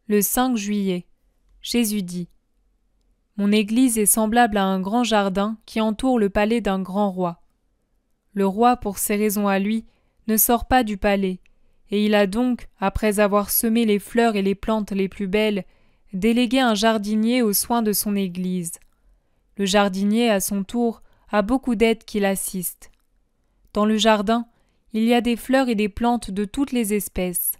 Le 5 juillet, Jésus dit : Mon Église est semblable à un grand jardin qui entoure le palais d'un grand roi. Le roi, pour ses raisons à lui, ne sort pas du palais, et il a donc, après avoir semé les fleurs et les plantes les plus belles, délégué un jardinier aux soins de son Église. Le jardinier, à son tour, a beaucoup d'aides qui l'assistent. Dans le jardin, il y a des fleurs et des plantes de toutes les espèces.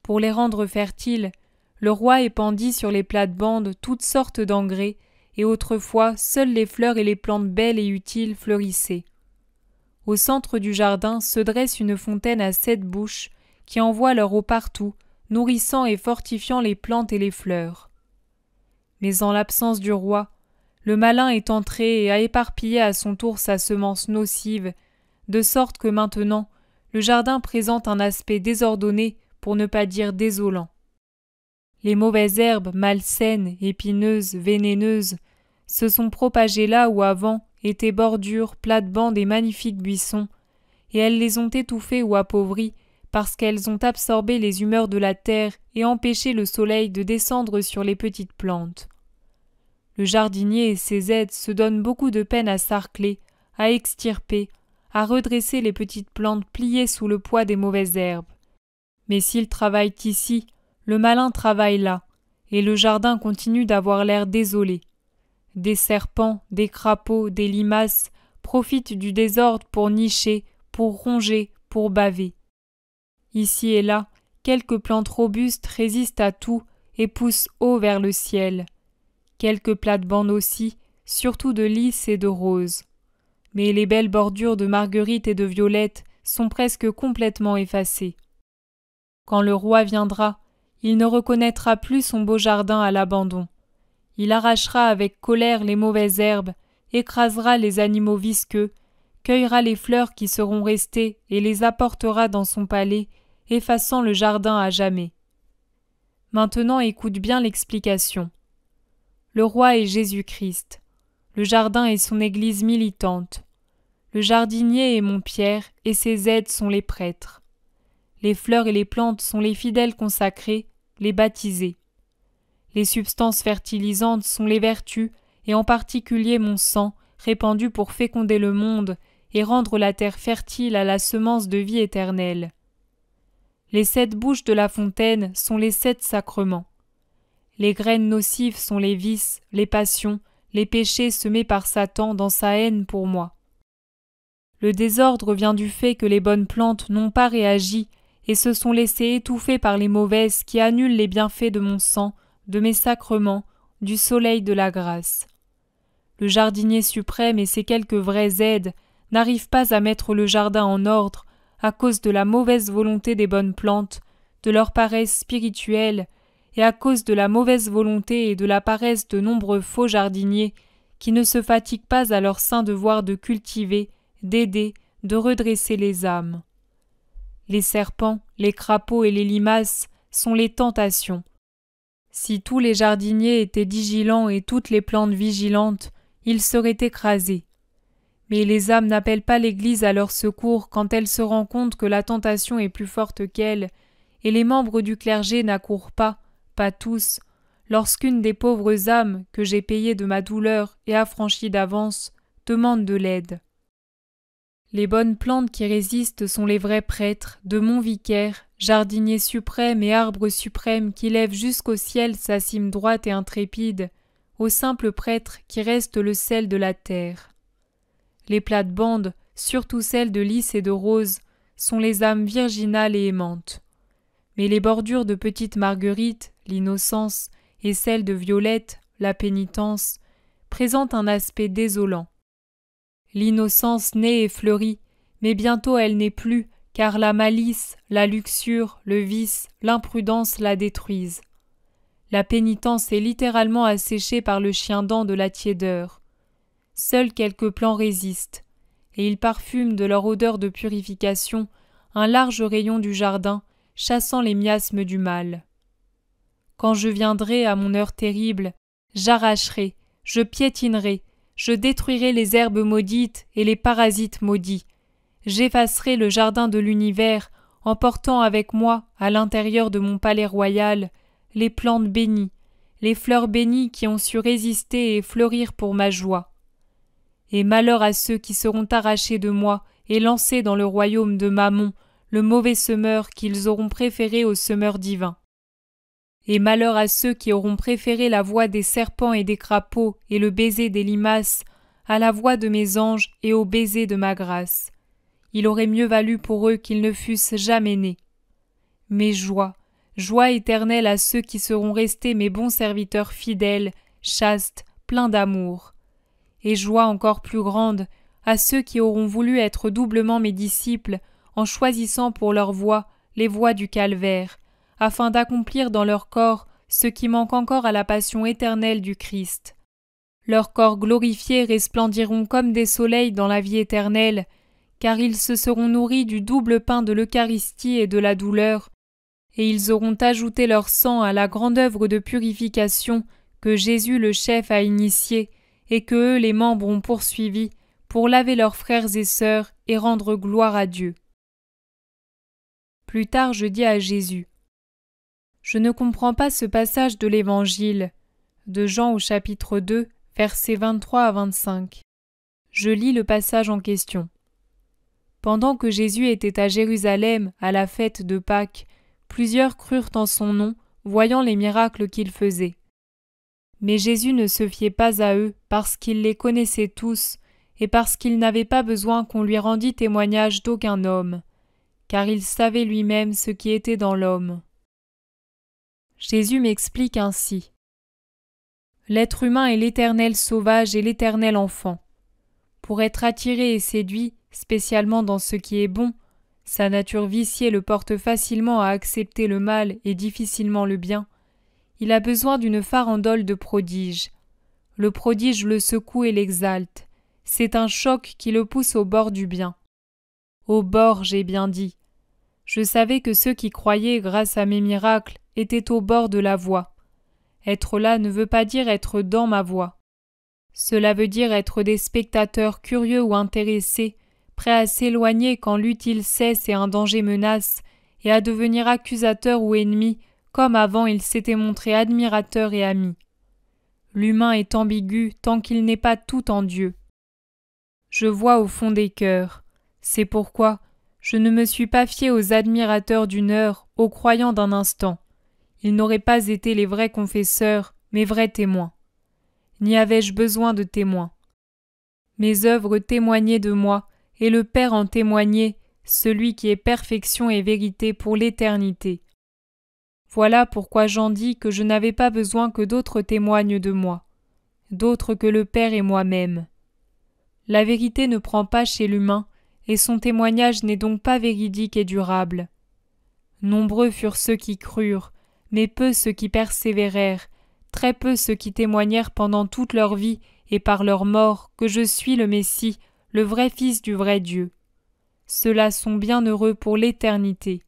Pour les rendre fertiles, le roi épandit sur les plates-bandes toutes sortes d'engrais, et autrefois seules les fleurs et les plantes belles et utiles fleurissaient. Au centre du jardin se dresse une fontaine à 7 bouches qui envoie leur eau partout, nourrissant et fortifiant les plantes et les fleurs. Mais en l'absence du roi, le malin est entré et a éparpillé à son tour sa semence nocive, de sorte que maintenant le jardin présente un aspect désordonné, pour ne pas dire désolant. Les mauvaises herbes, malsaines, épineuses, vénéneuses, se sont propagées là où avant étaient bordures, plates-bandes et magnifiques buissons, et elles les ont étouffés ou appauvris parce qu'elles ont absorbé les humeurs de la terre et empêché le soleil de descendre sur les petites plantes. Le jardinier et ses aides se donnent beaucoup de peine à sarcler, à extirper, à redresser les petites plantes pliées sous le poids des mauvaises herbes. Mais s'ils travaillent ici, le malin travaille là, et le jardin continue d'avoir l'air désolé. Des serpents, des crapauds, des limaces profitent du désordre pour nicher, pour ronger, pour baver. Ici et là, quelques plantes robustes résistent à tout et poussent haut vers le ciel. Quelques plates-bandes aussi, surtout de lys et de roses. Mais les belles bordures de marguerites et de violettes sont presque complètement effacées. Quand le roi viendra, il ne reconnaîtra plus son beau jardin à l'abandon. Il arrachera avec colère les mauvaises herbes, écrasera les animaux visqueux, cueillera les fleurs qui seront restées et les apportera dans son palais, effaçant le jardin à jamais. Maintenant écoute bien l'explication. Le roi est Jésus-Christ. Le jardin est son Église militante. Le jardinier est mon Pierre et ses aides sont les prêtres. Les fleurs et les plantes sont les fidèles consacrés, les baptisés. Les substances fertilisantes sont les vertus, et en particulier mon sang, répandu pour féconder le monde et rendre la terre fertile à la semence de vie éternelle. Les 7 bouches de la fontaine sont les 7 sacrements. Les graines nocives sont les vices, les passions, les péchés semés par Satan dans sa haine pour moi. Le désordre vient du fait que les bonnes plantes n'ont pas réagi et se sont laissées étouffer par les mauvaises qui annulent les bienfaits de mon sang, de mes sacrements, du soleil de la grâce. Le jardinier suprême et ses quelques vraies aides n'arrivent pas à mettre le jardin en ordre à cause de la mauvaise volonté des bonnes plantes, de leur paresse spirituelle, et à cause de la mauvaise volonté et de la paresse de nombreux faux jardiniers qui ne se fatiguent pas à leur saint devoir de cultiver, d'aider, de redresser les âmes. Les serpents, les crapauds et les limaces sont les tentations. Si tous les jardiniers étaient vigilants et toutes les plantes vigilantes, ils seraient écrasés. Mais les âmes n'appellent pas l'Église à leur secours quand elles se rendent compte que la tentation est plus forte qu'elles, et les membres du clergé n'accourent pas tous, lorsqu'une des pauvres âmes que j'ai payées de ma douleur et affranchies d'avance demande de l'aide. Les bonnes plantes qui résistent sont les vrais prêtres, de mon vicaire, jardinier suprême et arbre suprême qui lève jusqu'au ciel sa cime droite et intrépide, au simple prêtre qui reste le sel de la terre. Les plates-bandes, surtout celles de lys et de rose, sont les âmes virginales et aimantes. Mais les bordures de petites marguerites, l'innocence, et celles de violette, la pénitence, présentent un aspect désolant. L'innocence naît et fleurit, mais bientôt elle n'est plus, car la malice, la luxure, le vice, l'imprudence la détruisent. La pénitence est littéralement asséchée par le chien-dent de la tiédeur. Seuls quelques plants résistent, et ils parfument de leur odeur de purification un large rayon du jardin, chassant les miasmes du mal. Quand je viendrai à mon heure terrible, j'arracherai, je piétinerai, je détruirai les herbes maudites et les parasites maudits. J'effacerai le jardin de l'univers en portant avec moi, à l'intérieur de mon palais royal, les plantes bénies, les fleurs bénies qui ont su résister et fleurir pour ma joie. Et malheur à ceux qui seront arrachés de moi et lancés dans le royaume de Mammon, le mauvais semeur qu'ils auront préféré au semeur divin. Et malheur à ceux qui auront préféré la voix des serpents et des crapauds et le baiser des limaces à la voix de mes anges et au baiser de ma grâce. Il aurait mieux valu pour eux qu'ils ne fussent jamais nés. Mais joie, joie éternelle à ceux qui seront restés mes bons serviteurs fidèles, chastes, pleins d'amour. Et joie encore plus grande à ceux qui auront voulu être doublement mes disciples en choisissant pour leur voie les voies du calvaire, afin d'accomplir dans leur corps ce qui manque encore à la passion éternelle du Christ. Leurs corps glorifiés resplendiront comme des soleils dans la vie éternelle, car ils se seront nourris du double pain de l'Eucharistie et de la douleur, et ils auront ajouté leur sang à la grande œuvre de purification que Jésus le chef a initiée et que eux les membres ont poursuivie pour laver leurs frères et sœurs et rendre gloire à Dieu. Plus tard je dis à Jésus: Je ne comprends pas ce passage de l'Évangile, de Jean au chapitre 2, versets 23 à 25. Je lis le passage en question. Pendant que Jésus était à Jérusalem à la fête de Pâques, plusieurs crurent en son nom, voyant les miracles qu'il faisait. Mais Jésus ne se fiait pas à eux parce qu'il les connaissait tous et parce qu'il n'avait pas besoin qu'on lui rendît témoignage d'aucun homme, car il savait lui-même ce qui était dans l'homme. Jésus m'explique ainsi. L'être humain est l'éternel sauvage et l'éternel enfant. Pour être attiré et séduit, spécialement dans ce qui est bon, sa nature viciée le porte facilement à accepter le mal et difficilement le bien, il a besoin d'une farandole de prodige. Le prodige le secoue et l'exalte. C'est un choc qui le pousse au bord du bien. Au bord, j'ai bien dit. Je savais que ceux qui croyaient grâce à mes miracles étaient au bord de la voie. Être là ne veut pas dire être dans ma voie. Cela veut dire être des spectateurs curieux ou intéressés, prêts à s'éloigner quand l'utile cesse et un danger menace, et à devenir accusateurs ou ennemis, comme avant il s'était montré admirateur et ami. L'humain est ambigu tant qu'il n'est pas tout en Dieu. Je vois au fond des cœurs. C'est pourquoi je ne me suis pas fié aux admirateurs d'une heure, aux croyants d'un instant. Ils n'auraient pas été les vrais confesseurs, mes vrais témoins. N'y avais-je besoin de témoins. Mes œuvres témoignaient de moi, et le Père en témoignait, celui qui est perfection et vérité pour l'éternité. Voilà pourquoi j'en dis que je n'avais pas besoin que d'autres témoignent de moi, d'autres que le Père et moi-même. La vérité ne prend pas chez l'humain, et son témoignage n'est donc pas véridique et durable. Nombreux furent ceux qui crurent, mais peu ceux qui persévérèrent, très peu ceux qui témoignèrent pendant toute leur vie et par leur mort que je suis le Messie, le vrai Fils du vrai Dieu. Ceux-là sont bien heureux pour l'éternité.